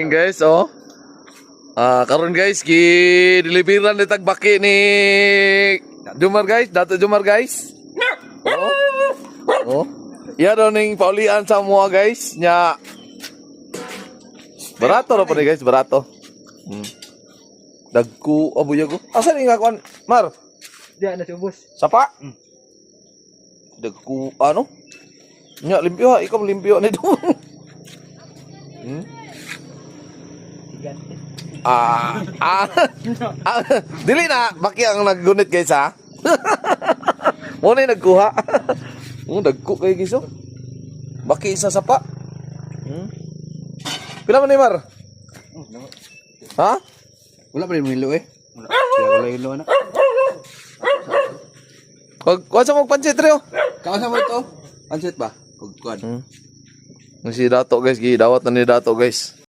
Guys, oh. Karon guys, gi-deliveran ni tagbaki ni Jumar guys, Dato Jumar guys. Oh. Oh. Ya daw ning paulian sa mua guys, nya. Barato ra pa ni guys, barato. Dagku abuya ko. Asa ni nga kuan, Mar? Diyan na si ubos. Sapa? Dagku ano? Nya limpyo ha, ikaw limpyo nito. Dili na, baki ang naggunit guys ha. Muna yung nagkuha. Dagko kayo guys oh. Baki isa sapa. Pila man ni Mar? Ha? Wala pa rin hilo eh. Wala hilo na. Kuha sa mong pansit rin oh. Kaasa mo ito? Pansit ba? Kuan. Si Dato guys, dawat na ni Dato guys.